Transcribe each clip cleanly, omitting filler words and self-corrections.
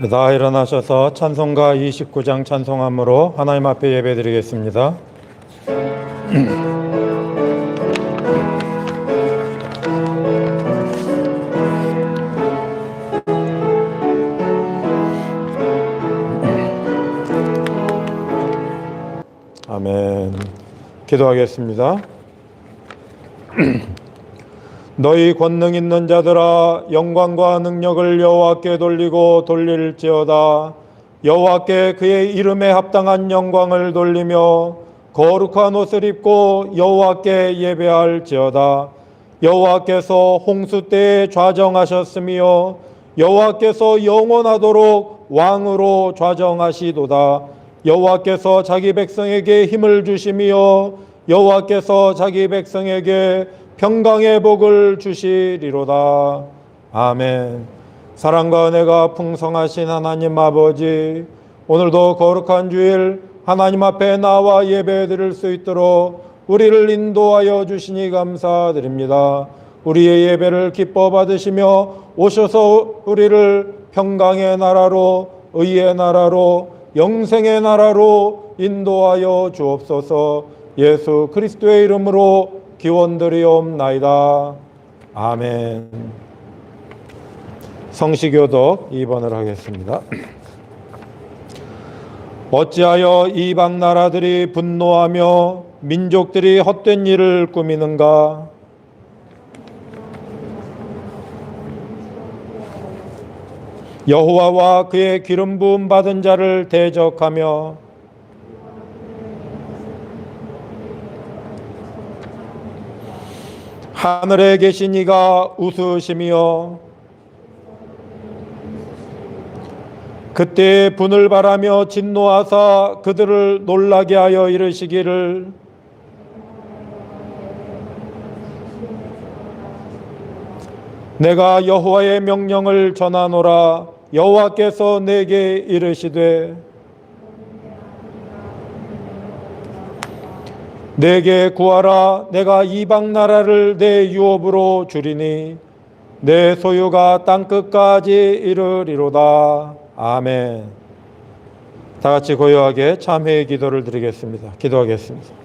다 일어나셔서 찬송가 29장 찬송함으로 하나님 앞에 예배드리겠습니다. 아멘. 기도하겠습니다. 너희 권능 있는 자들아, 영광과 능력을 여호와께 돌리고 돌릴지어다. 여호와께 그의 이름에 합당한 영광을 돌리며 거룩한 옷을 입고 여호와께 예배할지어다. 여호와께서 홍수 때에 좌정하셨으며 여호와께서 영원하도록 왕으로 좌정하시도다. 여호와께서 자기 백성에게 힘을 주시며 여호와께서 자기 백성에게 평강의 복을 주시리로다. 아멘. 사랑과 은혜가 풍성하신 하나님 아버지, 오늘도 거룩한 주일 하나님 앞에 나와 예배드릴 수 있도록 우리를 인도하여 주시니 감사드립니다. 우리의 예배를 기뻐 받으시며 오셔서 우리를 평강의 나라로, 의의 나라로, 영생의 나라로 인도하여 주옵소서. 예수 그리스도의 이름으로 기원드리옵나이다. 아멘. 성시교독 2번을 하겠습니다. 어찌하여 이방 나라들이 분노하며 민족들이 헛된 일을 꾸미는가? 여호와와 그의 기름 부음 받은 자를 대적하며 하늘에 계신 이가 웃으시며 그때 분을 바라며 진노하사 그들을 놀라게 하여 이르시기를 내가 여호와의 명령을 전하노라. 여호와께서 내게 이르시되 내게 구하라. 내가 이방 나라를 내 유업으로 주리니 내 소유가 땅끝까지 이르리로다. 아멘. 다 같이 고요하게 참회의 기도를 드리겠습니다. 기도하겠습니다.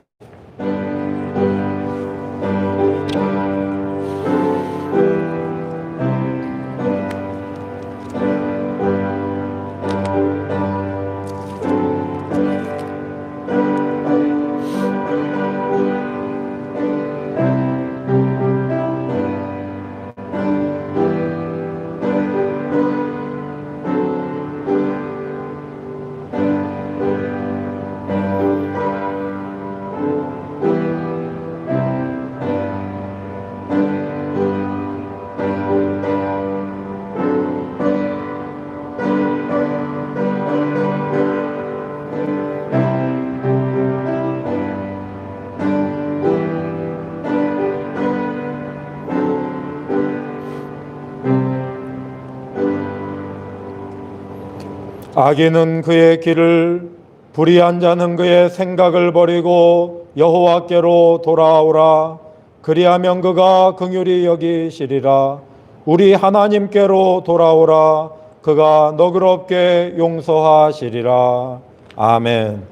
악인은 그의 길을, 불의한 자는 그의 생각을 버리고 여호와께로 돌아오라. 그리하면 그가 긍휼히 여기시리라. 우리 하나님께로 돌아오라. 그가 너그럽게 용서하시리라. 아멘.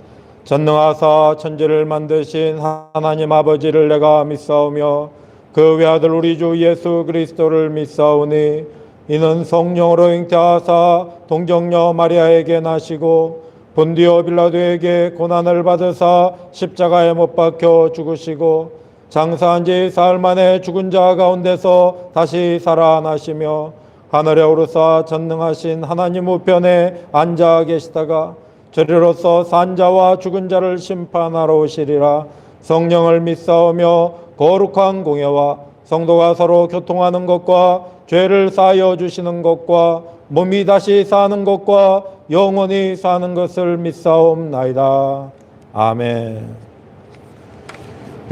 전능하사 천지를 만드신 하나님 아버지를 내가 믿사오며 그 외아들 우리 주 예수 그리스도를 믿사오니 이는 성령으로 잉태하사 동정녀 마리아에게 나시고 본디오 빌라도에게 고난을 받으사 십자가에 못 박혀 죽으시고 장사한 지 사흘 만에 죽은 자 가운데서 다시 살아나시며 하늘에 오르사 전능하신 하나님 우편에 앉아 계시다가 저리로서 산 자와 죽은 자를 심판하러 오시리라. 성령을 믿사오며 거룩한 공예와 성도가 서로 교통하는 것과 죄를 사하여 주시는 것과 몸이 다시 사는 것과 영원히 사는 것을 믿사옵나이다. 아멘.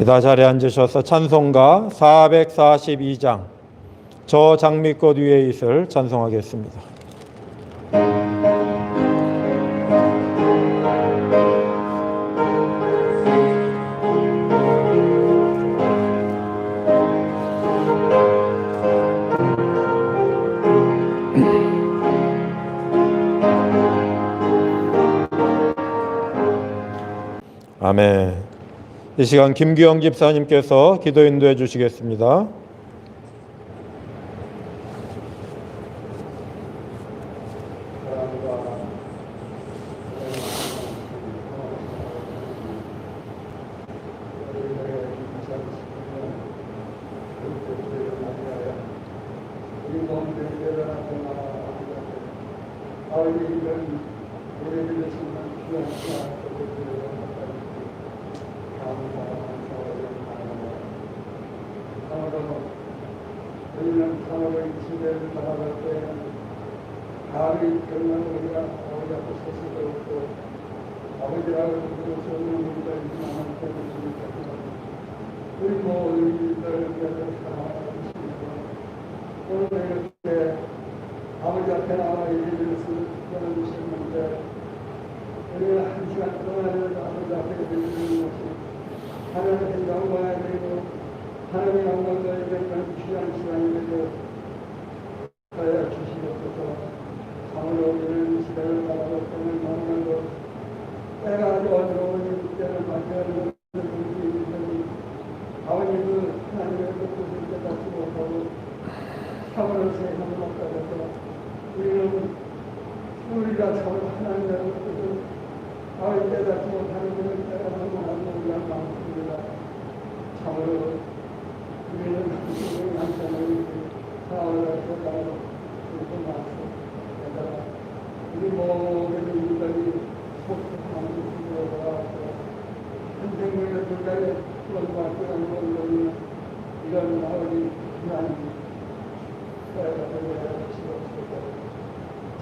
다 자리에 앉으셔서 찬송가 442장 저 장미꽃 위에 있을 찬송하겠습니다. 아멘. 이 시간 김규영 집사님께서 기도 인도해 주시겠습니다. 우리는 사람의 시대를 살아갈 때에는 다음이 결론을 우리가 아버지 앞에 설 수도 없고 아버지라고 부를 수 없는 우리가 있지만 때문에 우리 모든 일들을 위해서 사랑하십니다. 오늘 이렇게 아버지 앞에 나와 예배를 끊어주셨는데 우리가 한 시간 동안 아버지 앞에 예배드리는 것이 하나님의 영광에 드리고 하나님의 영광을 드리는 귀한 시간인데 하여 주시옵소서. 참으로 우리는 시대를 바라볼 때는 너무나도 때가 아주 어려운 때를 맞이하는 분들이 아버님은 하나님의 뜻을 깨닫지 못하고 참으로 세상을 못하셔서 우리가 참으로 하나님의 뜻을 아버지 깨닫지 못하는 그런 때가 너무 많은 많습니다. 참으로 우리는 하나님의 양심을 사랑을 하고 그리고 나서 우리 모든 인들이 속삭하는 분으로 돌아와서 한생명의 불가에 구원받고 양보하는 이런 아버지 하나님 때가 되게 하시옵소서.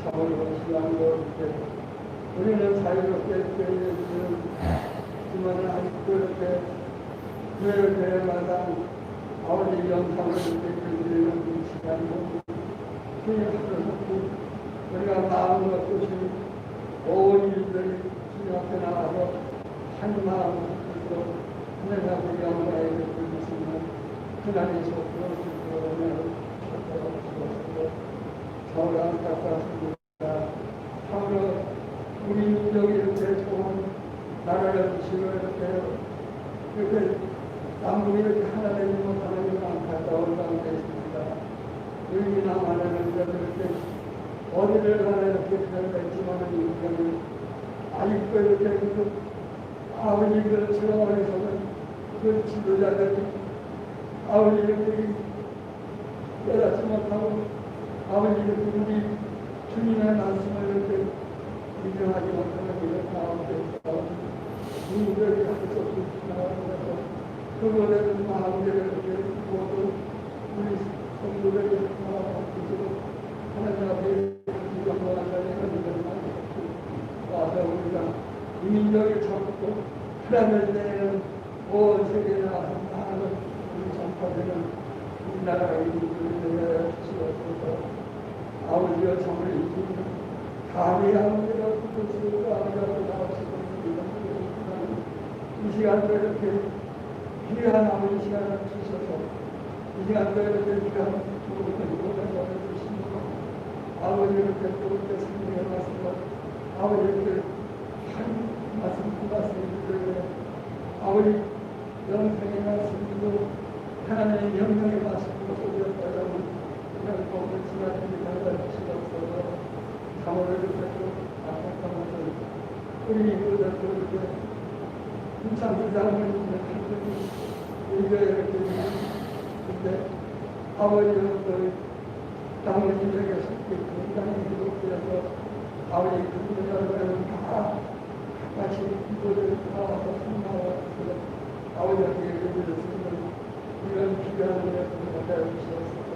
참으로 신앙으로 우리는 자유롭게 되어지는 그만은 아직도 이렇게 교회 교회마다 아버지 영상을 드리는 이 시간이고 주님 앞에서 우리가 마음으로 뜻이 온 일들이 주님 앞에 나가서 한 마음으로 하나님 앞에 영광에 드리시는 하나님의 속도로 주시고 저를 안타깝습니다. 참으로 우리 민족이 이렇게 좋은 나라를 주시고 이렇게 남북이 이렇게 하나 되지 못하는 안타까운 가운데 있습니다. 여기나 많은 이렇게 어디를 가나 이렇게 변했지만은 인간은 아직도 이렇게 아버지 그 지나가면서는 그 지도자들이 아버지 이렇게 깨닫지 못하고 아버지 이렇게 우리 주님의 말씀을 이렇게 인정하지 못하는 이런 가운데 있어 주님들이 앞에서 지나가면서 그거를 마음대로 이렇게 모두 우리 성도들이 하나님 앞에 영광하는 와서 우리가 이 민족을 잡고 하나님을 내는 온 세계에 나가서 많은 우리 전파되는 우리나라가 이 민족을 내려 주시옵소서. 아버지여 참을 이기는 감히 아버지가 그것을 아버지가 나오시고 이 시간도 이렇게 귀한 아버지 시간을 주셔서 이 시간도 이렇게 귀한 모든 것을 주시고 아버지를 뵙고 이렇게 성령의 말씀을 아버지를 한 말씀 두 말씀을 아버지 영생의 말씀도 하나님의 영광의 말씀도 소리였다면 그냥 복을 지나치게 가르쳐주시옵소서. 참으로 이렇게 안타까운 것을 우리 이웃들도 이렇게 인상부장을 이렇게 이렇게 근데 아버지는 그 당연히 저에게 굉장히 기독교에서 아버지 그분들은 다 같이 기도를 나와서 성나와 아버지한테 얘기를 듣는 이런 귀한 은혜를 받아주시옵소서.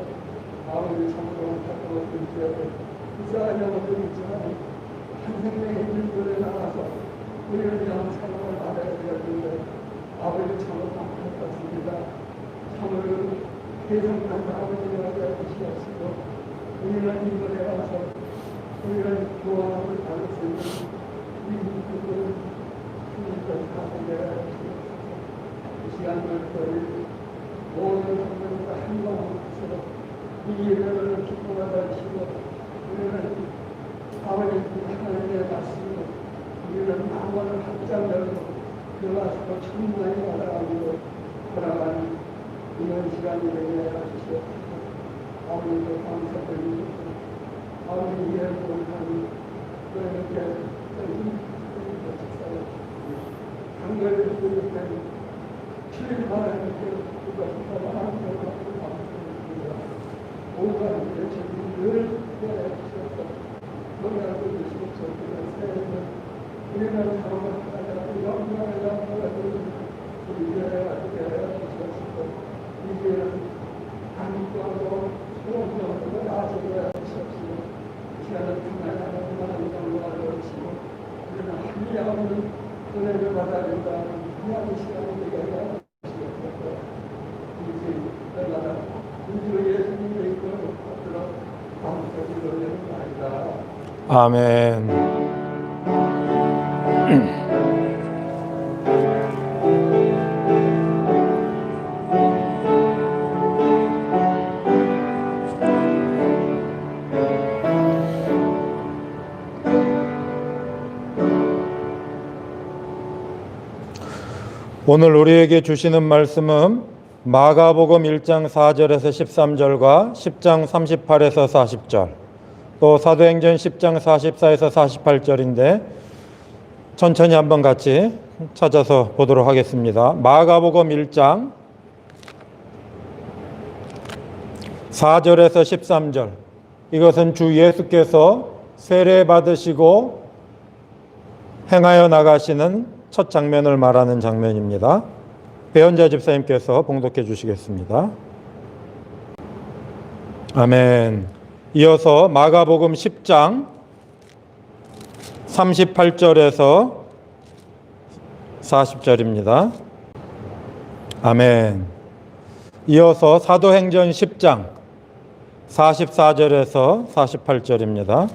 아버지 참으로 안타까워 주시옵소서. 불쌍한 영혼들이 있지만 한 생명의 일들에 나가서 우리를 위한 사랑을 받아야 되는데 아버지 참으로 안타깝습니다. 참으로 세상한 아버지가 되어주시옵시고 우리는 이번에 와서 우리는 교환을 받을 수 있는 이 민족을 주님께서 가져야 주시옵소서. 이 시간을 저희 모든 성도들과 한 마음으로 이 예배를 기뻐하다 주시고 우리는 아버지 하나님의 말씀으로 우리는 마음을 확장 열고 들어와서 충분히 알아가지고 돌아가는 이런 시간이 되게 해주시옵소서. 아버지도 감사드립니다. 아버지 이해를 못하는 그렇게 한결 출입하는 그것보다 하나님을 감사드립니다. 온갖 늘 해주셔서 노래하고 주시옵소서. 우리나라 사람을 영광을 우리를 주셨고 이제는 한국하고 소원적으로 나서야 주시옵소서. 시간을 통하여 영광을 주시고 우리는 한이없는 은혜를 받아준다는 하나님의 시간을 되게 주시옵소서. 이제 날마다 우주 예수님의 이름으로 받들어 감사를 올려드립니다. 아멘. 오늘 우리에게 주시는 말씀은 마가복음 1장 4절에서 13절과 10장 38에서 40절, 또 사도행전 10장 44에서 48절인데 천천히 한번 같이 찾아서 보도록 하겠습니다. 마가복음 1장 4절에서 13절, 이것은 주 예수께서 세례 받으시고 행하여 나가시는 첫 장면을 말하는 장면입니다. 배현자 집사님께서 봉독해 주시겠습니다. 아멘. 이어서 마가복음 10장 38절에서 40절입니다. 아멘. 이어서 사도행전 10장 44절에서 48절입니다.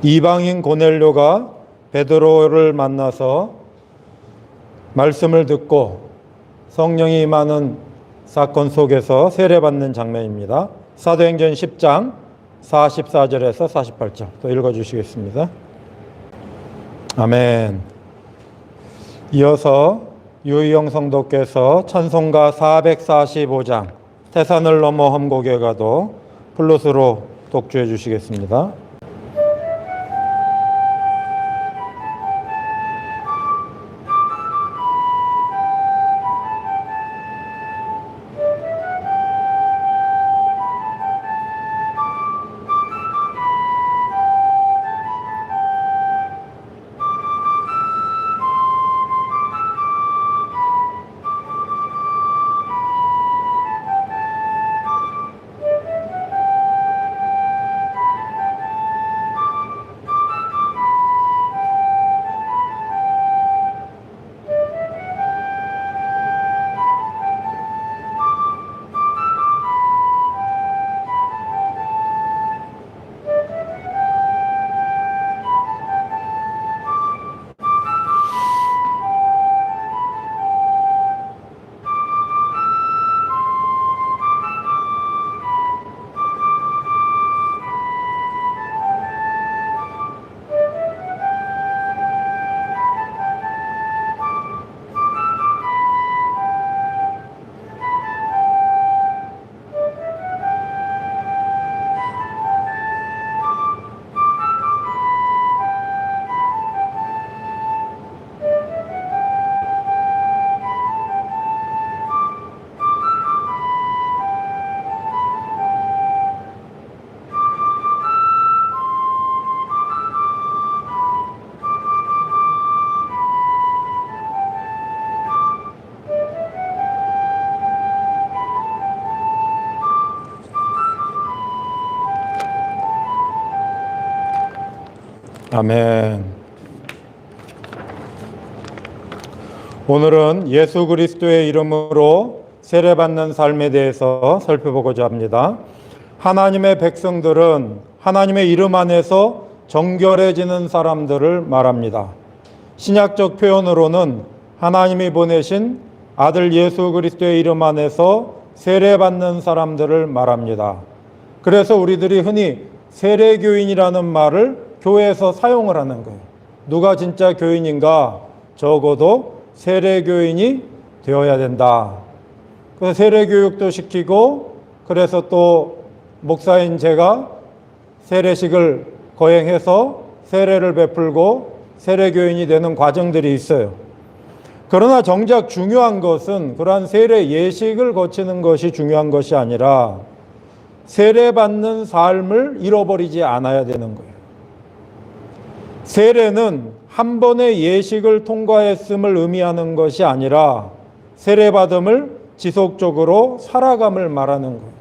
이방인 고넬료가 베드로를 만나서 말씀을 듣고 성령이 임하는 사건 속에서 세례받는 장면입니다. 사도행전 10장 44절에서 48절 또 읽어주시겠습니다. 아멘. 이어서 유희영 성도께서 찬송가 445장 태산을 넘어 험곡에 가도 플룻으로 독주해 주시겠습니다. 아멘. 오늘은 예수 그리스도의 이름으로 세례받는 삶에 대해서 살펴보고자 합니다. 하나님의 백성들은 하나님의 이름 안에서 정결해지는 사람들을 말합니다. 신약적 표현으로는 하나님이 보내신 아들 예수 그리스도의 이름 안에서 세례받는 사람들을 말합니다. 그래서 우리들이 흔히 세례교인이라는 말을 교회에서 사용을 하는 거예요. 누가 진짜 교인인가? 적어도 세례교인이 되어야 된다. 그래서 세례교육도 시키고, 그래서 또 목사인 제가 세례식을 거행해서 세례를 베풀고 세례교인이 되는 과정들이 있어요. 그러나 정작 중요한 것은 그러한 세례 예식을 거치는 것이 중요한 것이 아니라 세례받는 삶을 잃어버리지 않아야 되는 거예요. 세례는 한 번의 예식을 통과했음을 의미하는 것이 아니라 세례받음을 지속적으로 살아감을 말하는 거예요.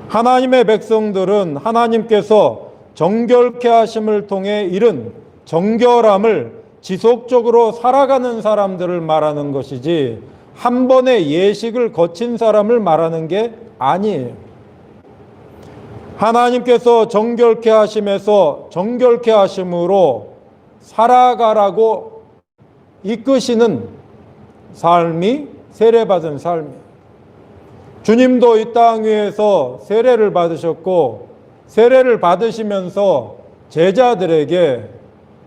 하나님의 백성들은 하나님께서 정결케 하심을 통해 이룬 정결함을 지속적으로 살아가는 사람들을 말하는 것이지 한 번의 예식을 거친 사람을 말하는 게 아니에요. 하나님께서 정결케 하심에서 정결케 하심으로 살아가라고 이끄시는 삶이 세례받은 삶이에요. 주님도 이 땅 위에서 세례를 받으셨고 세례를 받으시면서 제자들에게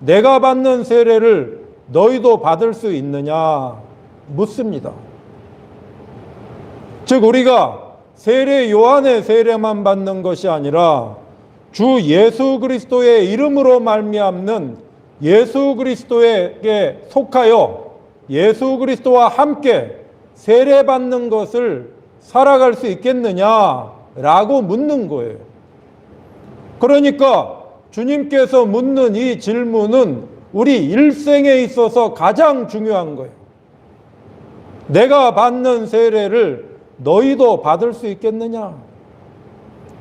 내가 받는 세례를 너희도 받을 수 있느냐 묻습니다. 즉 우리가 세례 요한의 세례만 받는 것이 아니라 주 예수 그리스도의 이름으로 말미암는 예수 그리스도에게 속하여 예수 그리스도와 함께 세례받는 것을 살아갈 수 있겠느냐라고 묻는 거예요. 그러니까 주님께서 묻는 이 질문은 우리 일생에 있어서 가장 중요한 거예요. 내가 받는 세례를 너희도 받을 수 있겠느냐?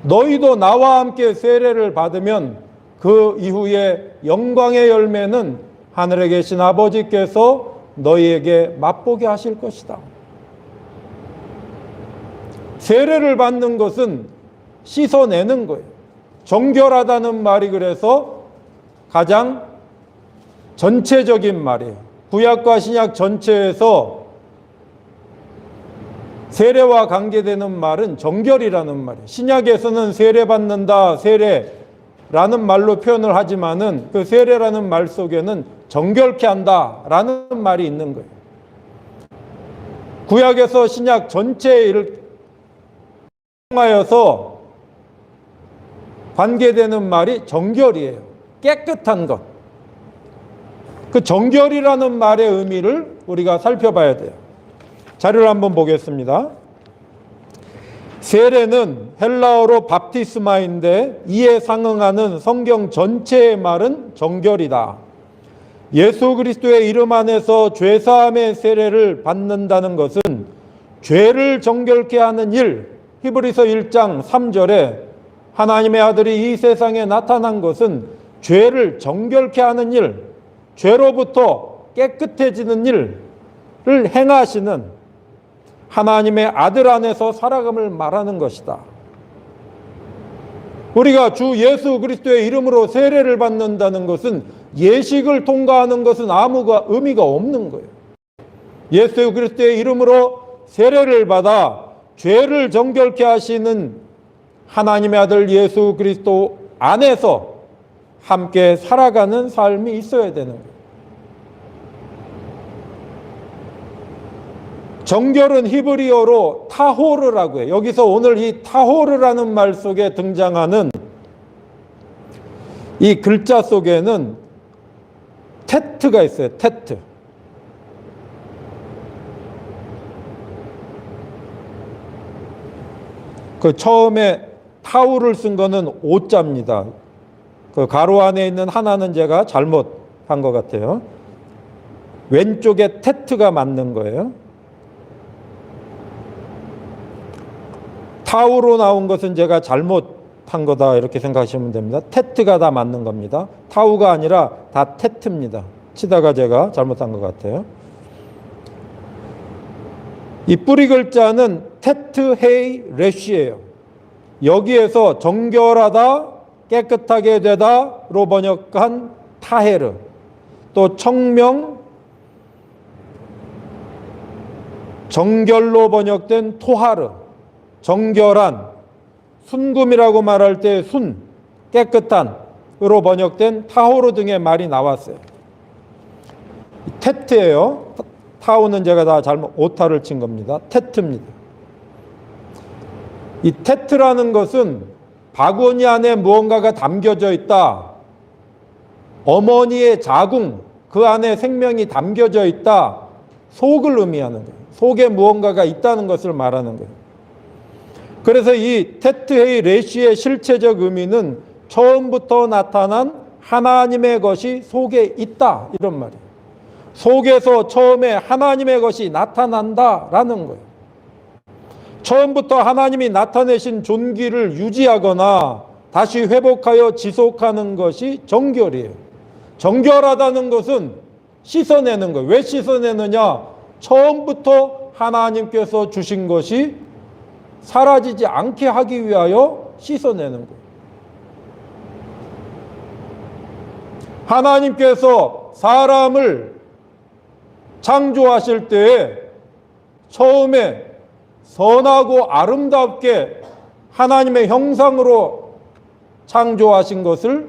너희도 나와 함께 세례를 받으면 그 이후에 영광의 열매는 하늘에 계신 아버지께서 너희에게 맛보게 하실 것이다. 세례를 받는 것은 씻어내는 거예요. 정결하다는 말이 그래서 가장 전체적인 말이에요. 구약과 신약 전체에서 세례와 관계되는 말은 정결이라는 말이에요. 신약에서는 세례받는다, 세례라는 말로 표현을 하지만은 그 세례라는 말 속에는 정결케 한다라는 말이 있는 거예요. 구약에서 신약 전체에 통하여서 관계되는 말이 정결이에요. 깨끗한 것. 그 정결이라는 말의 의미를 우리가 살펴봐야 돼요. 자료를 한번 보겠습니다. 세례는 헬라어로 밥티스마인데 이에 상응하는 성경 전체의 말은 정결이다. 예수 그리스도의 이름 안에서 죄사함의 세례를 받는다는 것은 죄를 정결케 하는 일, 히브리서 1장 3절에 하나님의 아들이 이 세상에 나타난 것은 죄를 정결케 하는 일, 죄로부터 깨끗해지는 일을 행하시는 하나님의 아들 안에서 살아감을 말하는 것이다. 우리가 주 예수 그리스도의 이름으로 세례를 받는다는 것은 예식을 통과하는 것은 아무 의미가 없는 거예요. 예수 그리스도의 이름으로 세례를 받아 죄를 정결케 하시는 하나님의 아들 예수 그리스도 안에서 함께 살아가는 삶이 있어야 되는 거예요. 정결은 히브리어로 타호르라고 해요. 여기서 오늘 이 타호르라는 말 속에 등장하는 이 글자 속에는 테트가 있어요. 테트. 그 처음에 타우를 쓴 거는 오자입니다. 그 가로 안에 있는 하나는 제가 잘못한 것 같아요. 왼쪽에 테트가 맞는 거예요. 타우로 나온 것은 제가 잘못한 거다 이렇게 생각하시면 됩니다. 테트가 다 맞는 겁니다. 타우가 아니라 다 테트입니다. 치다가 제가 잘못한 것 같아요. 이 뿌리 글자는 테트 헤이 레쉬예요. 여기에서 정결하다, 깨끗하게 되다로 번역한 타헤르, 또 청명, 정결로 번역된 토하르, 정결한, 순금이라고 말할 때 깨끗한으로 번역된 타호르 등의 말이 나왔어요. 테트예요. 타우는 제가 다 잘못 오타를 친 겁니다. 테트입니다. 이 테트라는 것은 바구니 안에 무언가가 담겨져 있다. 어머니의 자궁, 그 안에 생명이 담겨져 있다. 속을 의미하는 거예요. 속에 무언가가 있다는 것을 말하는 거예요. 그래서 이 테트헤이 레시의 실체적 의미는 처음부터 나타난 하나님의 것이 속에 있다, 이런 말이에요. 속에서 처음에 하나님의 것이 나타난다라는 거예요. 처음부터 하나님이 나타내신 존귀를 유지하거나 다시 회복하여 지속하는 것이 정결이에요. 정결하다는 것은 씻어내는 거예요. 왜 씻어내느냐? 처음부터 하나님께서 주신 것이 사라지지 않게 하기 위하여 씻어내는 거예요. 하나님께서 사람을 창조하실 때에 처음에 선하고 아름답게 하나님의 형상으로 창조하신 것을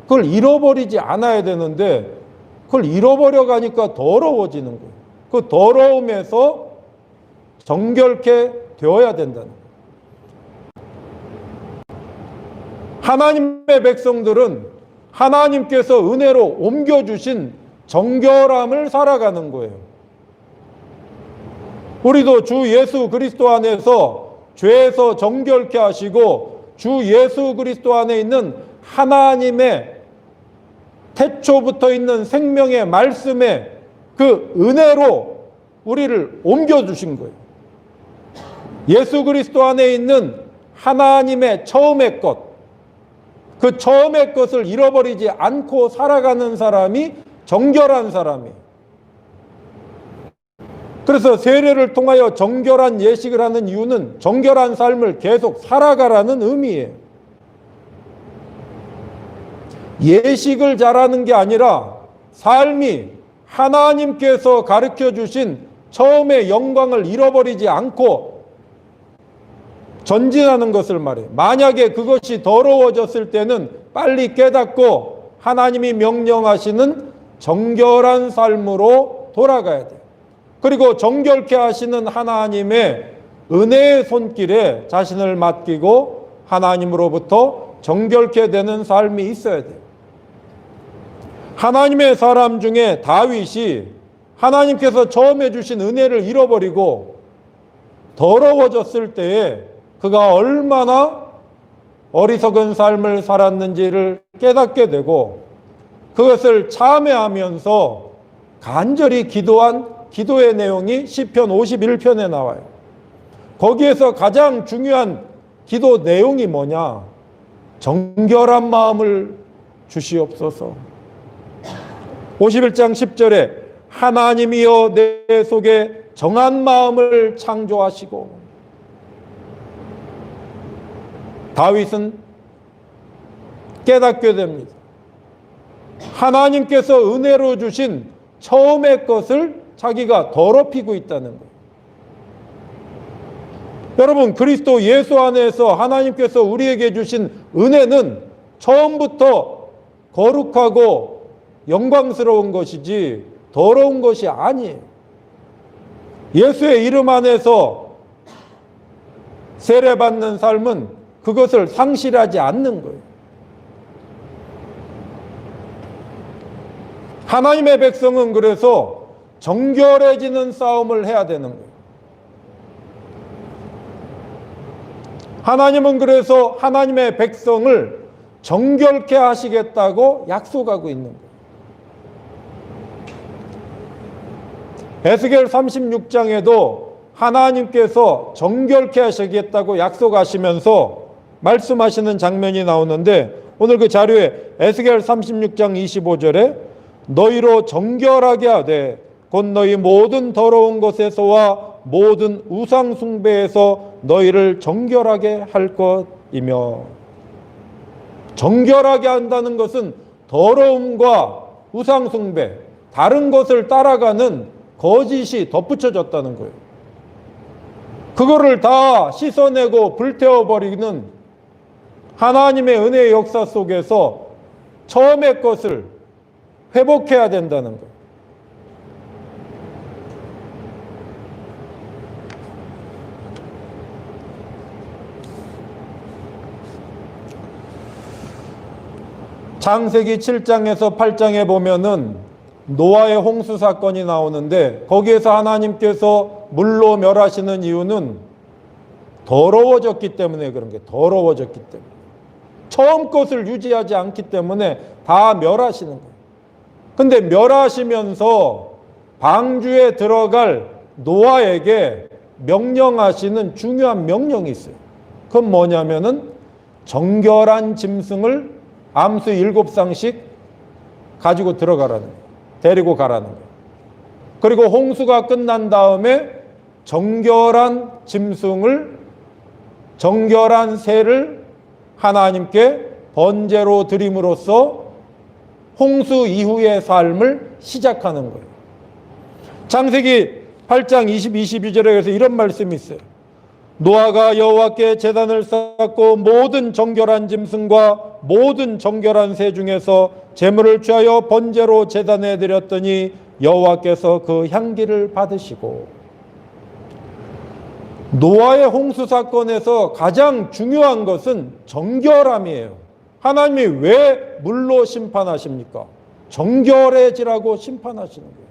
그걸 잃어버리지 않아야 되는데 그걸 잃어버려 가니까 더러워지는 거예요. 그 더러움에서 정결케 되어야 된다는 거예요. 하나님의 백성들은 하나님께서 은혜로 옮겨주신 정결함을 살아가는 거예요. 우리도 주 예수 그리스도 안에서 죄에서 정결케 하시고 주 예수 그리스도 안에 있는 하나님의 태초부터 있는 생명의 말씀에 그 은혜로 우리를 옮겨주신 거예요. 예수 그리스도 안에 있는 하나님의 처음의 것, 그 처음의 것을 잃어버리지 않고 살아가는 사람이 정결한 사람이에요. 그래서 세례를 통하여 정결한 예식을 하는 이유는 정결한 삶을 계속 살아가라는 의미예요. 예식을 잘하는 게 아니라 삶이 하나님께서 가르쳐 주신 처음의 영광을 잃어버리지 않고 전진하는 것을 말해요. 만약에 그것이 더러워졌을 때는 빨리 깨닫고 하나님이 명령하시는 정결한 삶으로 돌아가야 돼요. 그리고 정결케 하시는 하나님의 은혜의 손길에 자신을 맡기고 하나님으로부터 정결케 되는 삶이 있어야 돼요. 하나님의 사람 중에 다윗이 하나님께서 처음에 주신 은혜를 잃어버리고 더러워졌을 때에 그가 얼마나 어리석은 삶을 살았는지를 깨닫게 되고 그것을 참회하면서 간절히 기도한 기도의 내용이 시편 51편에 나와요. 거기에서 가장 중요한 기도 내용이 뭐냐? 정결한 마음을 주시옵소서. 51장 10절에 하나님이여 내 속에 정한 마음을 창조하시고, 다윗은 깨닫게 됩니다. 하나님께서 은혜로 주신 처음의 것을 자기가 더럽히고 있다는 거예요. 여러분, 그리스도 예수 안에서 하나님께서 우리에게 주신 은혜는 처음부터 거룩하고 영광스러운 것이지 더러운 것이 아니에요. 예수의 이름 안에서 세례받는 삶은 그것을 상실하지 않는 거예요. 하나님의 백성은 그래서 정결해지는 싸움을 해야 되는 거예요. 하나님은 그래서 하나님의 백성을 정결케 하시겠다고 약속하고 있는 거예요. 에스겔 36장에도 하나님께서 정결케 하시겠다고 약속하시면서 말씀하시는 장면이 나오는데, 오늘 그 자료에 에스겔 36장 25절에 너희로 정결하게 하되 곧 너희 모든 더러운 것에서와 모든 우상 숭배에서 너희를 정결하게 할 것이며, 정결하게 한다는 것은 더러움과 우상 숭배, 다른 것을 따라가는 거짓이 덧붙여졌다는 거예요. 그거를 다 씻어내고 불태워버리는 하나님의 은혜의 역사 속에서 처음의 것을 회복해야 된다는 거예요. 창세기 7장에서 8장에 보면은 노아의 홍수 사건이 나오는데 거기에서 하나님께서 물로 멸하시는 이유는 더러워졌기 때문에 그런 게 더러워졌기 때문에 처음 것을 유지하지 않기 때문에 다 멸하시는 거예요. 근데 멸하시면서 방주에 들어갈 노아에게 명령하시는 중요한 명령이 있어요. 그건 뭐냐면은 정결한 짐승을 암수 7쌍씩 가지고 들어가라는 거예요. 데리고 가라는 거예요. 그리고 홍수가 끝난 다음에 정결한 짐승을 정결한 새를 하나님께 번제로 드림으로써 홍수 이후의 삶을 시작하는 거예요. 창세기 8장 22절에서 이런 말씀이 있어요. 노아가 여호와께 제단을 쌓고 모든 정결한 짐승과 모든 정결한 새 중에서 제물을 취하여 번제로 제단에 드렸더니 여호와께서 그 향기를 받으시고, 노아의 홍수 사건에서 가장 중요한 것은 정결함이에요. 하나님이 왜 물로 심판하십니까? 정결해지라고 심판하시는 거예요.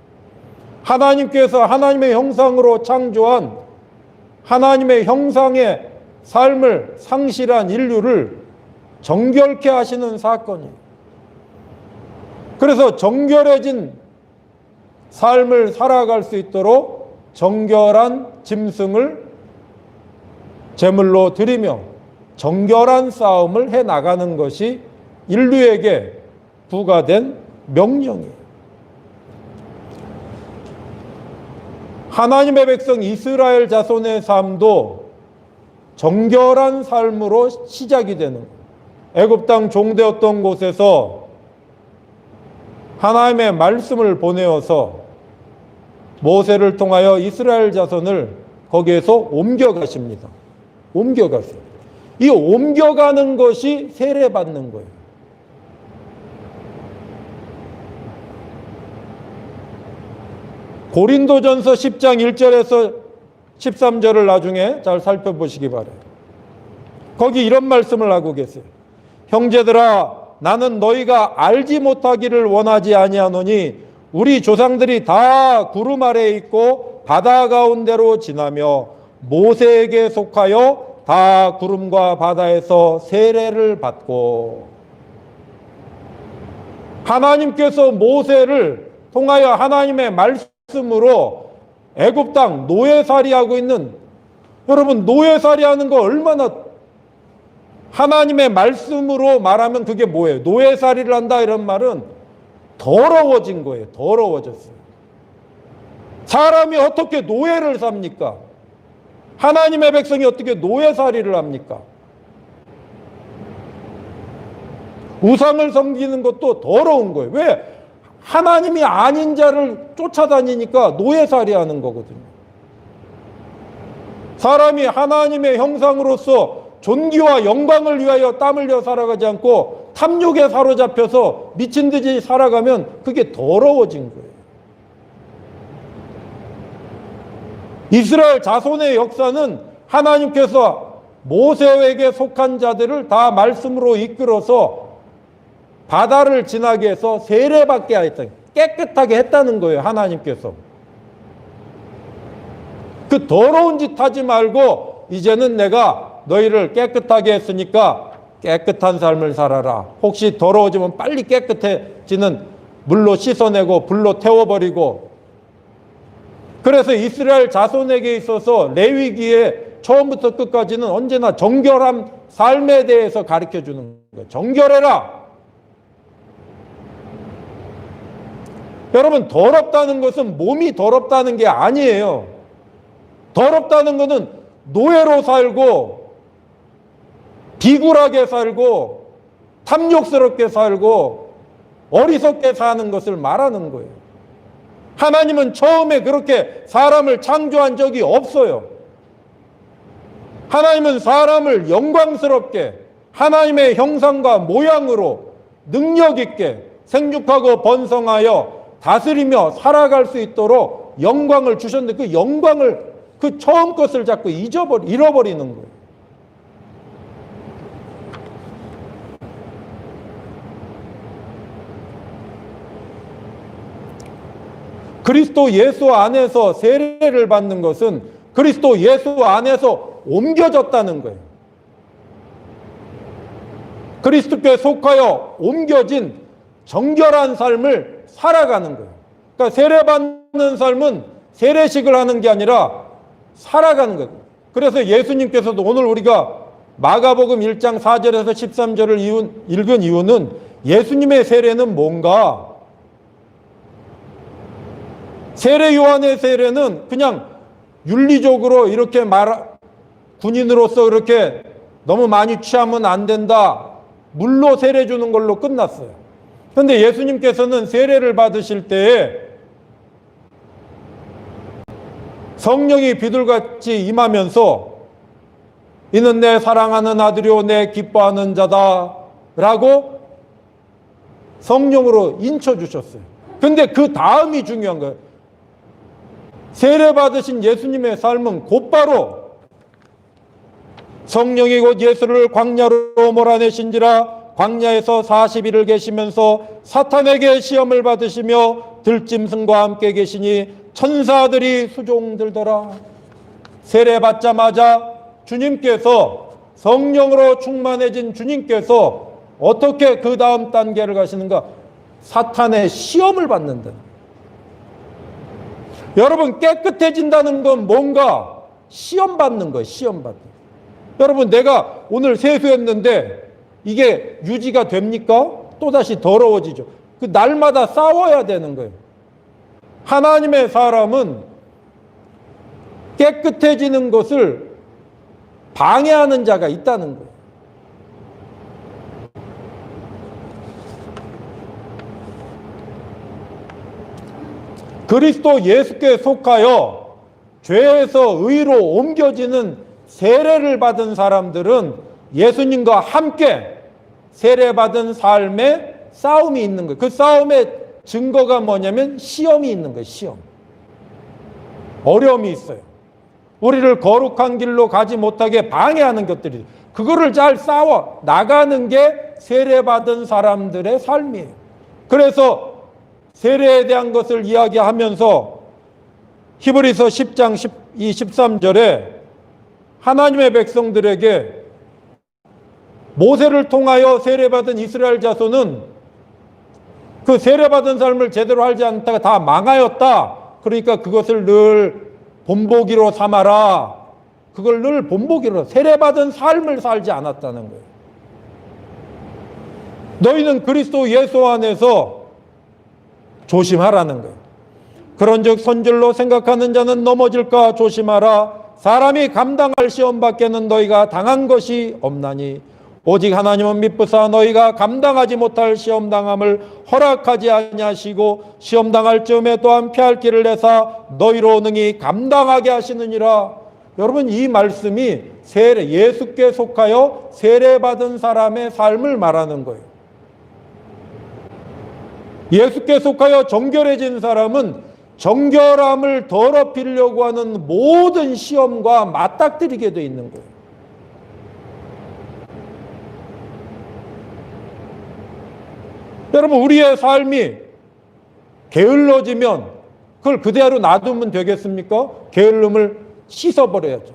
하나님께서 하나님의 형상으로 창조한 하나님의 형상의 삶을 상실한 인류를 정결케 하시는 사건이에요. 그래서 정결해진 삶을 살아갈 수 있도록 정결한 짐승을 제물로 드리며 정결한 싸움을 해나가는 것이 인류에게 부과된 명령이에요. 하나님의 백성 이스라엘 자손의 삶도 정결한 삶으로 시작이 되는 거예요. 애굽 땅 종되었던 곳에서 하나님의 말씀을 보내어서 모세를 통하여 이스라엘 자손을 거기에서 옮겨가십니다. 옮겨가세요. 이 옮겨가는 것이 세례받는 거예요. 고린도전서 10장 1절에서 13절을 나중에 잘 살펴보시기 바라요. 거기 이런 말씀을 하고 계세요. 형제들아, 나는 너희가 알지 못하기를 원하지 아니하노니 우리 조상들이 다 구름 아래에 있고 바다 가운데로 지나며 모세에게 속하여 다 구름과 바다에서 세례를 받고, 하나님께서 모세를 통하여 하나님의 말씀으로 애굽 땅 노예살이하고 있는, 여러분 노예살이하는 거 얼마나, 하나님의 말씀으로 말하면 그게 뭐예요? 노예살이를 한다 이런 말은 더러워진 거예요. 더러워졌어요. 사람이 어떻게 노예를 삽니까? 하나님의 백성이 어떻게 노예살이를 합니까? 우상을 섬기는 것도 더러운 거예요. 왜? 하나님이 아닌 자를 쫓아다니니까 노예살이 하는 거거든요. 사람이 하나님의 형상으로서 존귀와 영광을 위하여 땀 흘려 살아가지 않고 탐욕에 사로잡혀서 미친 듯이 살아가면 그게 더러워진 거예요. 이스라엘 자손의 역사는 하나님께서 모세에게 속한 자들을 다 말씀으로 이끌어서 바다를 지나게 해서 세례받게 했다. 깨끗하게 했다는 거예요. 하나님께서. 그 더러운 짓 하지 말고 이제는 내가 너희를 깨끗하게 했으니까 깨끗한 삶을 살아라. 혹시 더러워지면 빨리 깨끗해지는 물로 씻어내고 불로 태워버리고. 그래서 이스라엘 자손에게 있어서 레위기에 처음부터 끝까지는 언제나 정결한 삶에 대해서 가르쳐 주는 거예요. 정결해라. 여러분, 더럽다는 것은 몸이 더럽다는 게 아니에요. 더럽다는 것은 노예로 살고 비굴하게 살고 탐욕스럽게 살고 어리석게 사는 것을 말하는 거예요. 하나님은 처음에 그렇게 사람을 창조한 적이 없어요. 하나님은 사람을 영광스럽게 하나님의 형상과 모양으로 능력 있게 생육하고 번성하여 다스리며 살아갈 수 있도록 영광을 주셨는데 그 영광을, 그 처음 것을 자꾸 잃어버리는 거예요. 그리스도 예수 안에서 세례를 받는 것은 그리스도 예수 안에서 옮겨졌다는 거예요. 그리스도께 속하여 옮겨진 정결한 삶을 살아가는 거예요. 그러니까 세례받는 삶은 세례식을 하는 게 아니라 살아가는 거예요. 그래서 예수님께서도 오늘 우리가 마가복음 1장 4절에서 13절을 읽은 이유는 예수님의 세례는 뭔가? 세례 요한의 세례는 그냥 윤리적으로 이렇게 군인으로서 이렇게 너무 많이 취하면 안 된다. 물로 세례 주는 걸로 끝났어요. 그런데 예수님께서는 세례를 받으실 때에 성령이 비둘같이 임하면서 이는 내 사랑하는 아들이요 내 기뻐하는 자다 라고 성령으로 인쳐주셨어요. 근데 그 다음이 중요한 거예요. 세례 받으신 예수님의 삶은 곧바로 성령이 곧 예수를 광야로 몰아내신지라 광야에서 40일을 계시면서 사탄에게 시험을 받으시며 들짐승과 함께 계시니 천사들이 수종들더라. 세례 받자마자 주님께서 성령으로 충만해진 주님께서 어떻게 그 다음 단계를 가시는가? 사탄의 시험을 받는다. 여러분, 깨끗해진다는 건 뭔가 시험 받는 거예요. 시험 받는 거예요. 여러분, 내가 오늘 세수했는데 이게 유지가 됩니까? 또다시 더러워지죠. 그 날마다 싸워야 되는 거예요. 하나님의 사람은 깨끗해지는 것을 방해하는 자가 있다는 거예요. 그리스도 예수께 속하여 죄에서 의로 옮겨지는 세례를 받은 사람들은 예수님과 함께 세례받은 삶에 싸움이 있는 거예요. 그 싸움의 증거가 뭐냐면 시험이 있는 거예요. 시험. 어려움이 있어요. 우리를 거룩한 길로 가지 못하게 방해하는 것들이, 그거를 잘 싸워 나가는 게 세례받은 사람들의 삶이에요. 그래서 세례에 대한 것을 이야기하면서 히브리서 10장 13절에 하나님의 백성들에게 모세를 통하여 세례받은 이스라엘 자손은 그 세례받은 삶을 제대로 하지 않다가 다 망하였다. 그러니까 그것을 늘 본보기로 삼아라. 그걸 늘 본보기로, 세례받은 삶을 살지 않았다는 거예요. 너희는 그리스도 예수 안에서 조심하라는 거예요. 그런즉 손질로 생각하는 자는 넘어질까 조심하라. 사람이 감당할 시험 밖에는 너희가 당한 것이 없나니 오직 하나님은 미쁘사 너희가 감당하지 못할 시험 당함을 허락하지 아니하시고 시험 당할 즈음에 또한 피할 길을 내사 너희로 능히 감당하게 하시느니라. 여러분, 이 말씀이 예수께 속하여 세례받은 사람의 삶을 말하는 거예요. 예수께 속하여 정결해진 사람은 정결함을 더럽히려고 하는 모든 시험과 맞닥뜨리게 돼 있는 거예요. 여러분, 우리의 삶이 게을러지면 그걸 그대로 놔두면 되겠습니까? 게을름을 씻어버려야죠.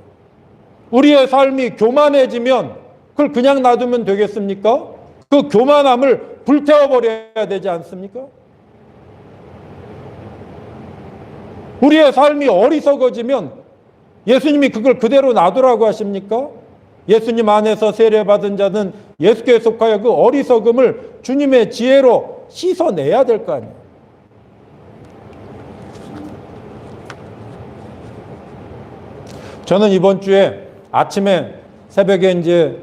우리의 삶이 교만해지면 그걸 그냥 놔두면 되겠습니까? 그 교만함을 불태워버려야 되지 않습니까? 우리의 삶이 어리석어지면 예수님이 그걸 그대로 놔두라고 하십니까? 예수님 안에서 세례받은 자는 예수께 속하여 그 어리석음을 주님의 지혜로 씻어내야 될 거 아니에요. 저는 이번 주에 아침에 새벽에 이제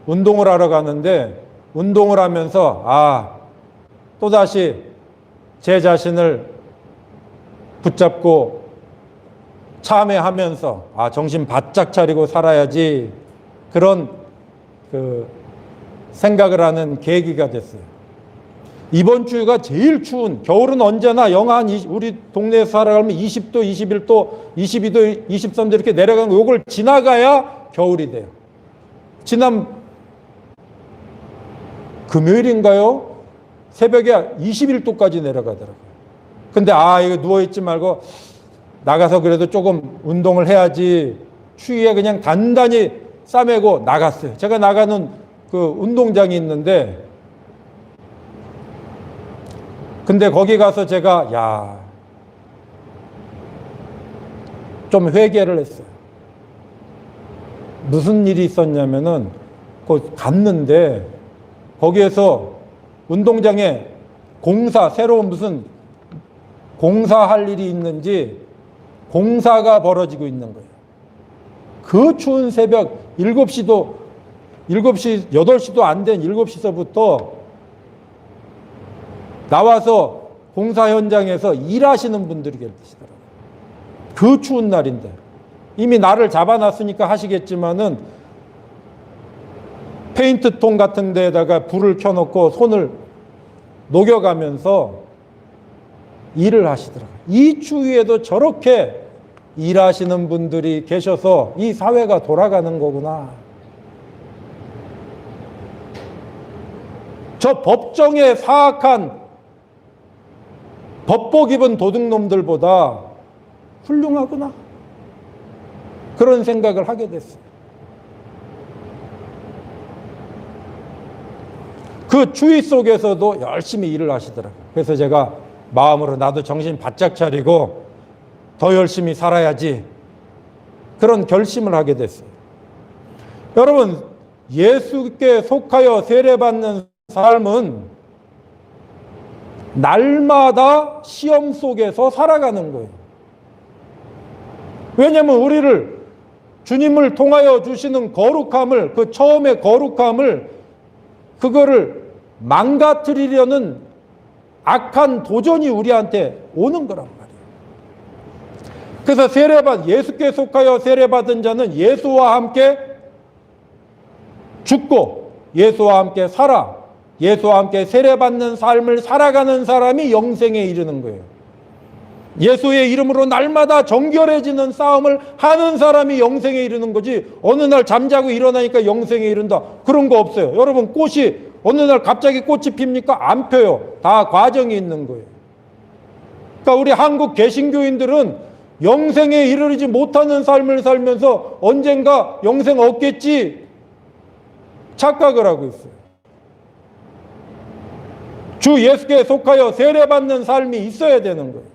운동을 하러 가는데 운동을 하면서 또다시 제 자신을 붙잡고 참회하면서 정신 바짝 차리고 살아야지, 그런 생각을 하는 계기가 됐어요. 이번 주가 제일 추운, 겨울은 언제나 영하 우리 동네에서 살아가면 20도, 21도, 22도, 23도 이렇게 내려가는 거, 요걸 지나가야 겨울이 돼요. 지난 금요일인가요? 새벽에 21도까지 내려가더라고요. 근데 이거 누워있지 말고 나가서 그래도 조금 운동을 해야지. 추위에 그냥 단단히 싸매고 나갔어요. 제가 나가는 그 운동장이 있는데, 근데 거기 가서 제가 좀 회개를 했어요. 무슨 일이 있었냐면은 그 갔는데 거기에서 운동장에 새로운 무슨 공사할 일이 있는지 공사가 벌어지고 있는 거예요. 그 추운 새벽 8시, 8시도 안 된 7시서부터 나와서 공사 현장에서 일하시는 분들이 계시더라고요. 그 추운 날인데. 이미 날을 잡아놨으니까 하시겠지만은 페인트통 같은 데다가 불을 켜놓고 손을 녹여가면서 일을 하시더라고요. 이 추위에도 저렇게 일하시는 분들이 계셔서 이 사회가 돌아가는 거구나. 저 법정에 사악한 법복 입은 도둑놈들보다 훌륭하구나. 그런 생각을 하게 됐어요. 그 추위 속에서도 열심히 일을 하시더라고요. 그래서 제가 마음으로 나도 정신 바짝 차리고 더 열심히 살아야지. 그런 결심을 하게 됐어요. 여러분, 예수께 속하여 세례받는 삶은 날마다 시험 속에서 살아가는 거예요. 왜냐하면 우리를 주님을 통하여 주시는 거룩함을, 그 처음의 거룩함을, 그거를 망가뜨리려는 악한 도전이 우리한테 오는 거란 말이에요. 그래서 예수께 속하여 세례받은 자는 예수와 함께 죽고 예수와 함께 살아, 예수와 함께 세례받는 삶을 살아가는 사람이 영생에 이르는 거예요. 예수의 이름으로 날마다 정결해지는 싸움을 하는 사람이 영생에 이르는 거지, 어느 날 잠자고 일어나니까 영생에 이른다, 그런 거 없어요. 여러분, 꽃이 어느 날 갑자기 꽃이 핍니까? 안 펴요. 다 과정이 있는 거예요. 그러니까 우리 한국 개신교인들은 영생에 이르지 못하는 삶을 살면서 언젠가 영생 얻겠지 착각을 하고 있어요. 주 예수께 속하여 세례받는 삶이 있어야 되는 거예요.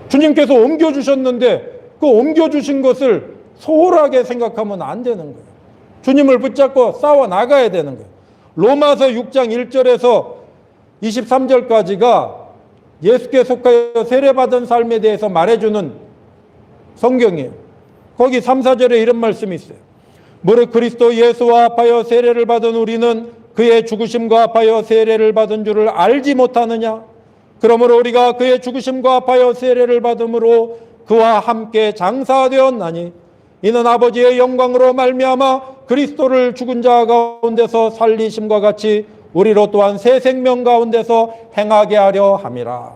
주님께서 옮겨주셨는데 그 옮겨주신 것을 소홀하게 생각하면 안 되는 거예요. 주님을 붙잡고 싸워 나가야 되는 거예요. 로마서 6장 1절에서 23절까지가 예수께 속하여 세례받은 삶에 대해서 말해주는 성경이에요. 거기 3, 4절에 이런 말씀이 있어요. 무릇 그리스도 예수와 합하여 세례를 받은 우리는 그의 죽으심과 합하여 세례를 받은 줄을 알지 못하느냐? 그러므로 우리가 그의 죽으심과 합하여 세례를 받음으로 그와 함께 장사되었나니 이는 아버지의 영광으로 말미암아 그리스도를 죽은 자 가운데서 살리심과 같이 우리로 또한 새 생명 가운데서 행하게 하려 함이라.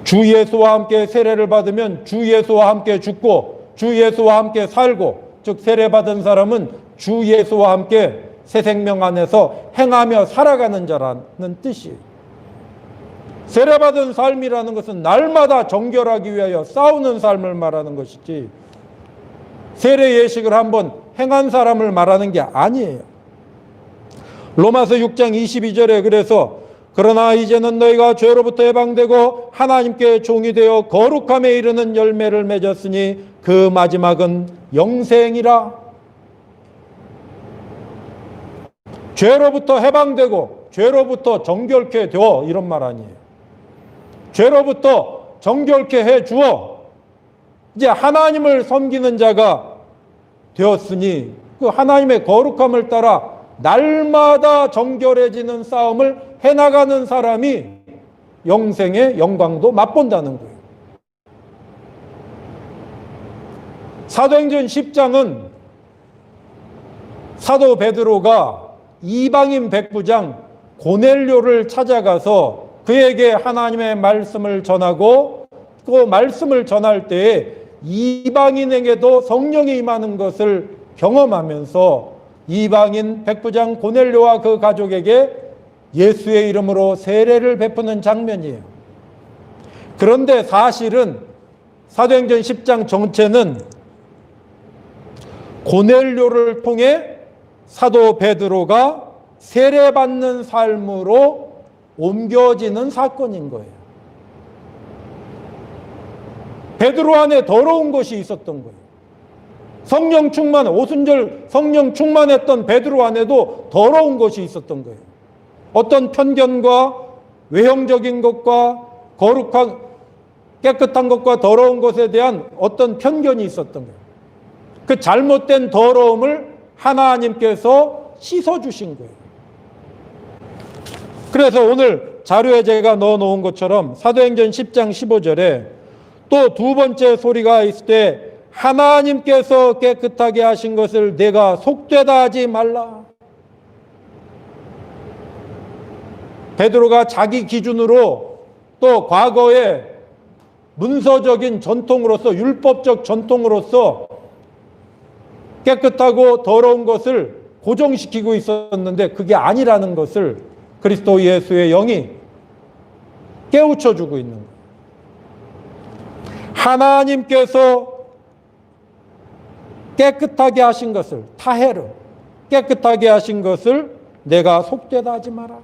주 예수와 함께 세례를 받으면 주 예수와 함께 죽고 주 예수와 함께 살고, 즉 세례받은 사람은 주 예수와 함께 새 생명 안에서 행하며 살아가는 자라는 뜻이에요. 세례받은 삶이라는 것은 날마다 정결하기 위하여 싸우는 삶을 말하는 것이지 세례 예식을 한번 행한 사람을 말하는 게 아니에요. 로마서 6장 22절에 그래서 그러나 이제는 너희가 죄로부터 해방되고 하나님께 종이 되어 거룩함에 이르는 열매를 맺었으니 그 마지막은 영생이라. 죄로부터 해방되고 죄로부터 정결케 되어, 이런 말 아니에요. 죄로부터 정결케 해 주어 이제 하나님을 섬기는 자가 되었으니 그 하나님의 거룩함을 따라 날마다 정결해지는 싸움을 해나가는 사람이 영생의 영광도 맛본다는 거예요. 사도행전 10장은 사도 베드로가 이방인 백부장 고넬료를 찾아가서 그에게 하나님의 말씀을 전하고 그 말씀을 전할 때에 이방인에게도 성령이 임하는 것을 경험하면서 이방인 백부장 고넬료와 그 가족에게 예수의 이름으로 세례를 베푸는 장면이에요. 그런데 사실은 사도행전 10장 전체는 고넬료를 통해 사도 베드로가 세례받는 삶으로 옮겨지는 사건인 거예요. 베드로 안에 더러운 것이 있었던 거예요. 성령 충만, 오순절 성령 충만했던 베드로 안에도 더러운 것이 있었던 거예요. 어떤 편견과 외형적인 것과 거룩한, 깨끗한 것과 더러운 것에 대한 어떤 편견이 있었던 거예요. 그 잘못된 더러움을 하나님께서 씻어주신 거예요. 그래서 오늘 자료에 제가 넣어놓은 것처럼 사도행전 10장 15절에 또 두 번째 소리가 있을 때 하나님께서 깨끗하게 하신 것을 내가 속되다 하지 말라. 베드로가 자기 기준으로 또 과거의 문서적인 전통으로서 율법적 전통으로서 깨끗하고 더러운 것을 고정시키고 있었는데 그게 아니라는 것을 그리스도 예수의 영이 깨우쳐주고 있는 거예요. 하나님께서 깨끗하게 하신 것을, 타헤르, 깨끗하게 하신 것을 내가 속되다 하지 마라.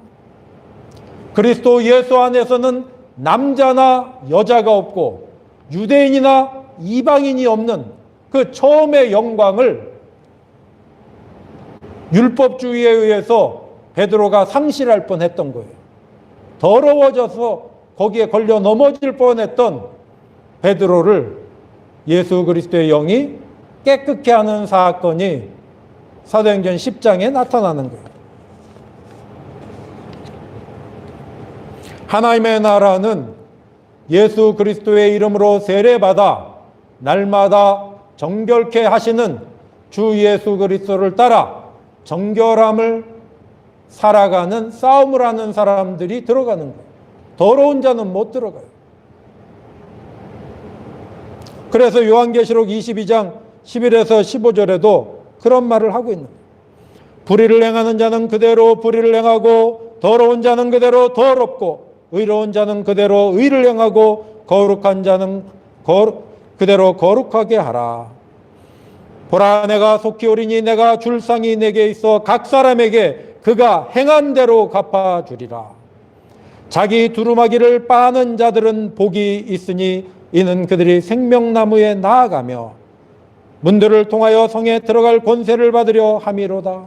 그리스도 예수 안에서는 남자나 여자가 없고 유대인이나 이방인이 없는 그 처음의 영광을 율법주의에 의해서 베드로가 상실할 뻔했던 거예요. 더러워져서 거기에 걸려 넘어질 뻔했던 베드로를 예수 그리스도의 영이 깨끗게 하는 사건이 사도행전 10장에 나타나는 거예요. 하나님의 나라는 예수 그리스도의 이름으로 세례받아 날마다 정결케 하시는 주 예수 그리스도를 따라 정결함을 살아가는 싸움을 하는 사람들이 들어가는 거예요. 더러운 자는 못 들어가요. 그래서 요한계시록 22장 11에서 15절에도 그런 말을 하고 있는 거예요. 불의를 행하는 자는 그대로 불의를 행하고 더러운 자는 그대로 더럽고 의로운 자는 그대로 의를 행하고 거룩한 자는 그대로 거룩하게 하라. 보라, 내가 속히 오리니 내가 줄 상이 내게 있어 각 사람에게 그가 행한 대로 갚아주리라. 자기 두루마기를 빠는 자들은 복이 있으니 이는 그들이 생명나무에 나아가며 문들을 통하여 성에 들어갈 권세를 받으려 함이로다.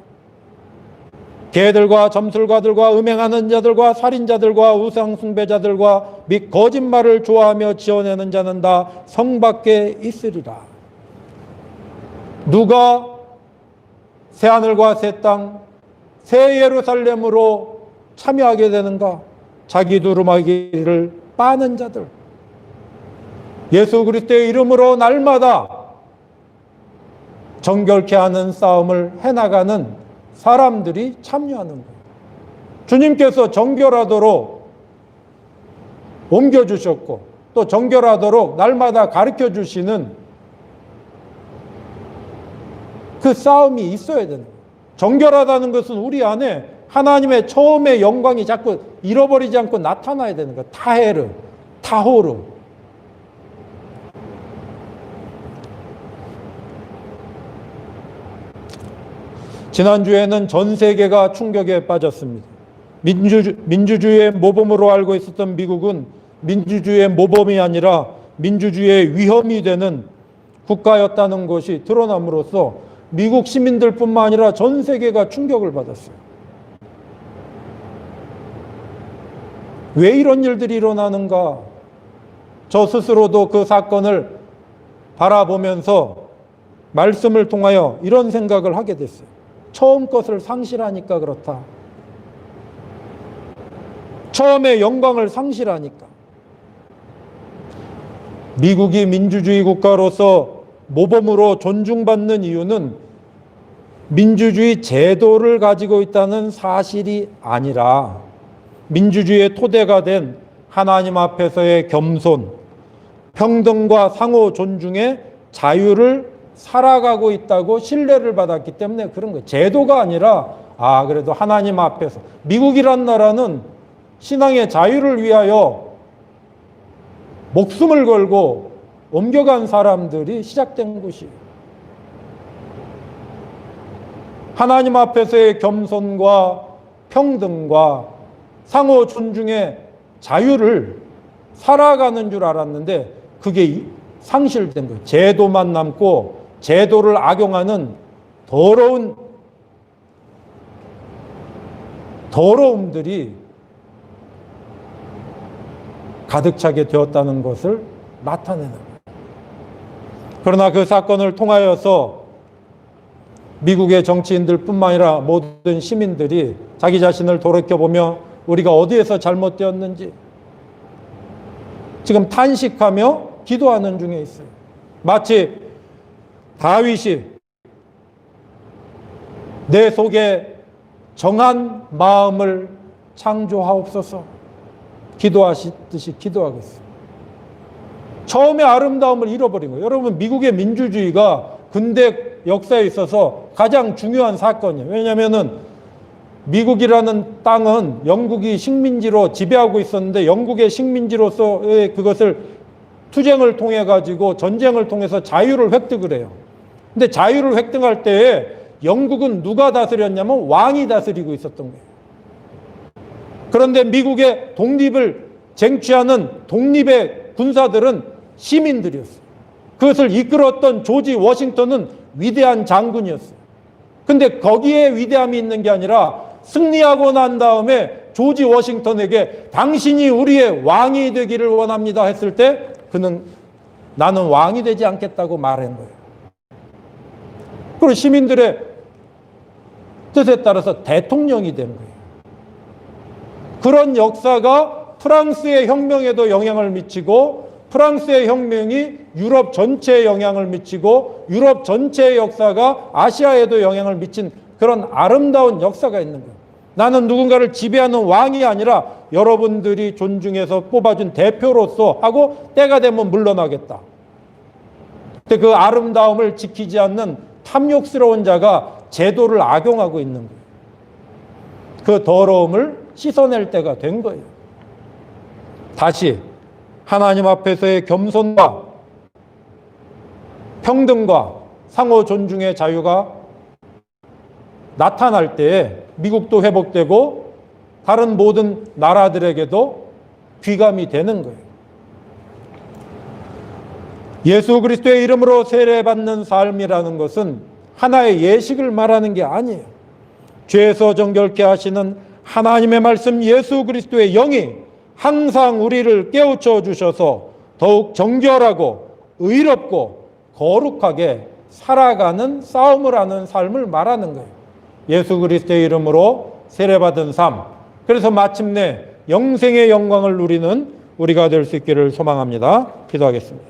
개들과 점술가들과 음행하는 자들과 살인자들과 우상숭배자들과 및 거짓말을 좋아하며 지어내는 자는 다 성 밖에 있으리라. 누가 새하늘과 새 땅, 새 예루살렘으로 참여하게 되는가? 자기 두루마기를 빠는 자들, 예수 그리스도의 이름으로 날마다 정결케 하는 싸움을 해나가는 사람들이 참여하는 거예요. 주님께서 정결하도록 옮겨주셨고 또 정결하도록 날마다 가르쳐 주시는 그 싸움이 있어야 되는 거예요. 정결하다는 것은 우리 안에 하나님의 처음의 영광이 자꾸 잃어버리지 않고 나타나야 되는 거예요. 타헤르, 타호르. 지난주에는 전 세계가 충격에 빠졌습니다. 민주주의의 모범으로 알고 있었던 미국은 민주주의의 모범이 아니라 민주주의의 위험이 되는 국가였다는 것이 드러남으로써 미국 시민들뿐만 아니라 전 세계가 충격을 받았어요. 왜 이런 일들이 일어나는가? 저 스스로도 그 사건을 바라보면서 말씀을 통하여 이런 생각을 하게 됐어요. 처음 것을 상실하니까 그렇다. 처음의 영광을 상실하니까. 미국이 민주주의 국가로서 모범으로 존중받는 이유는 민주주의 제도를 가지고 있다는 사실이 아니라 민주주의의 토대가 된 하나님 앞에서의 겸손, 평등과 상호 존중의 자유를 살아가고 있다고 신뢰를 받았기 때문에 그런 거예요. 제도가 아니라 그래도 하나님 앞에서 미국이란 나라는 신앙의 자유를 위하여 목숨을 걸고 옮겨간 사람들이 시작된 곳이에요. 하나님 앞에서의 겸손과 평등과 상호 존중의 자유를 살아가는 줄 알았는데 그게 상실된 거예요. 제도만 남고 제도를 악용하는 더러움들이 가득 차게 되었다는 것을 나타내는 거예요. 그러나 그 사건을 통하여서 미국의 정치인들 뿐만 아니라 모든 시민들이 자기 자신을 돌이켜보며 우리가 어디에서 잘못되었는지 지금 탄식하며 기도하는 중에 있어요. 마치 다윗이 내 속에 정한 마음을 창조하옵소서 기도하시듯이 기도하고 있어요. 처음에 아름다움을 잃어버린 거예요. 여러분, 미국의 민주주의가 근대 역사에 있어서 가장 중요한 사건이에요. 왜냐하면 미국이라는 땅은 영국이 식민지로 지배하고 있었는데 영국의 식민지로서의 그것을 투쟁을 통해 가지고 전쟁을 통해서 자유를 획득을 해요. 근데 자유를 획득할 때에 영국은 누가 다스렸냐면 왕이 다스리고 있었던 거예요. 그런데 미국의 독립을 쟁취하는 독립의 군사들은 시민들이었어요. 그것을 이끌었던 조지 워싱턴은 위대한 장군이었어요. 근데 거기에 위대함이 있는 게 아니라 승리하고 난 다음에 조지 워싱턴에게 당신이 우리의 왕이 되기를 원합니다 했을 때 그는 나는 왕이 되지 않겠다고 말한 거예요. 그리고 시민들의 뜻에 따라서 대통령이 된 거예요. 그런 역사가 프랑스의 혁명에도 영향을 미치고 프랑스의 혁명이 유럽 전체에 영향을 미치고 유럽 전체의 역사가 아시아에도 영향을 미친 그런 아름다운 역사가 있는 거예요. 나는 누군가를 지배하는 왕이 아니라 여러분들이 존중해서 뽑아준 대표로서 하고 때가 되면 물러나겠다. 근데 그 아름다움을 지키지 않는 탐욕스러운 자가 제도를 악용하고 있는 거예요. 그 더러움을 씻어낼 때가 된 거예요. 다시 하나님 앞에서의 겸손과 평등과 상호 존중의 자유가 나타날 때에 미국도 회복되고 다른 모든 나라들에게도 귀감이 되는 거예요. 예수 그리스도의 이름으로 세례받는 삶이라는 것은 하나의 예식을 말하는 게 아니에요. 죄에서 정결케 하시는 하나님의 말씀 예수 그리스도의 영이 항상 우리를 깨우쳐 주셔서 더욱 정결하고 의롭고 거룩하게 살아가는 싸움을 하는 삶을 말하는 거예요. 예수 그리스도의 이름으로 세례받은 삶. 그래서 마침내 영생의 영광을 누리는 우리가 될 수 있기를 소망합니다. 기도하겠습니다.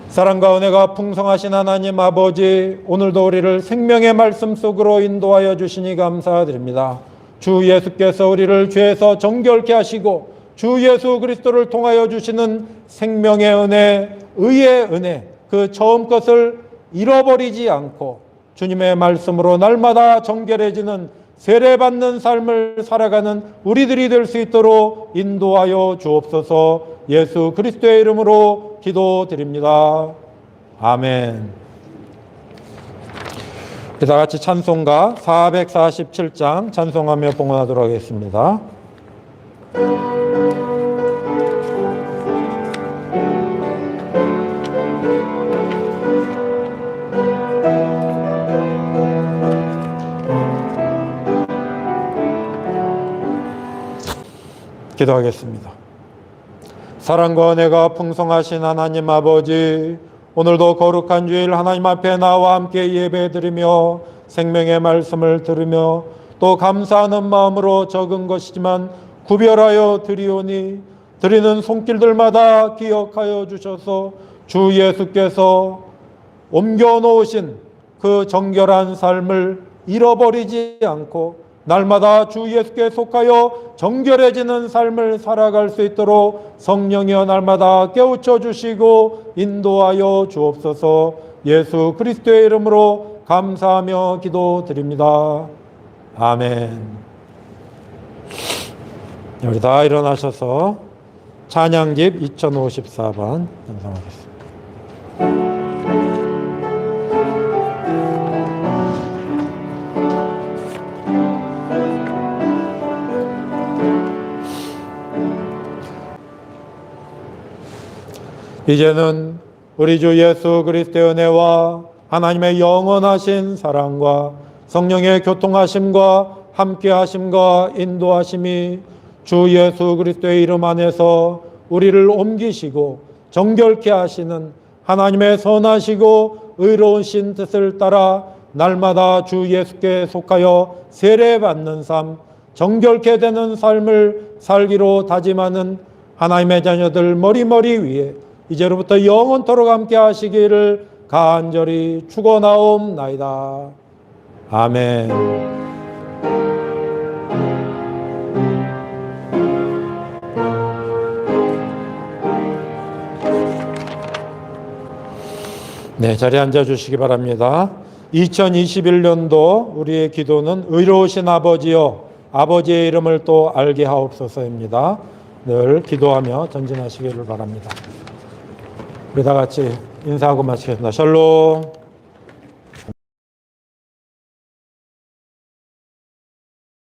사랑과 은혜가 풍성하신 하나님 아버지, 오늘도 우리를 생명의 말씀 속으로 인도하여 주시니 감사드립니다. 주 예수께서 우리를 죄에서 정결케 하시고 주 예수 그리스도를 통하여 주시는 생명의 은혜, 의의 은혜, 그 처음 것을 잃어버리지 않고 주님의 말씀으로 날마다 정결해지는 세례받는 삶을 살아가는 우리들이 될 수 있도록 인도하여 주옵소서. 예수 그리스도의 이름으로 기도드립니다. 아멘. 다 같이 찬송가 447장 찬송하며 봉헌하도록 하겠습니다. 기도하겠습니다. 사랑과 은혜가 풍성하신 하나님 아버지, 오늘도 거룩한 주일 하나님 앞에 나와 함께 예배드리며 생명의 말씀을 들으며 또 감사하는 마음으로 적은 것이지만 구별하여 드리오니 드리는 손길들마다 기억하여 주셔서 주 예수께서 옮겨놓으신 그 정결한 삶을 잃어버리지 않고 날마다 주 예수께 속하여 정결해지는 삶을 살아갈 수 있도록 성령이여 날마다 깨우쳐 주시고 인도하여 주옵소서. 예수 그리스도의 이름으로 감사하며 기도드립니다. 아멘. 우리 다 일어나셔서 찬양집 2054번 연상하겠습니다. 이제는 우리 주 예수 그리스도의 은혜와 하나님의 영원하신 사랑과 성령의 교통하심과 함께하심과 인도하심이 주 예수 그리스도의 이름 안에서 우리를 옮기시고 정결케 하시는 하나님의 선하시고 의로우신 뜻을 따라 날마다 주 예수께 속하여 세례받는 삶, 정결케 되는 삶을 살기로 다짐하는 하나님의 자녀들 머리머리 위에 이제로부터 영원토록 함께 하시기를 간절히 축원하옵나이다. 아멘. 네, 자리에 앉아주시기 바랍니다. 2021년도 우리의 기도는 의로우신 아버지여 아버지의 이름을 또 알게 하옵소서입니다. 늘 기도하며 전진하시기를 바랍니다. 우리 다 같이 인사하고 마치겠습니다. 샬롬.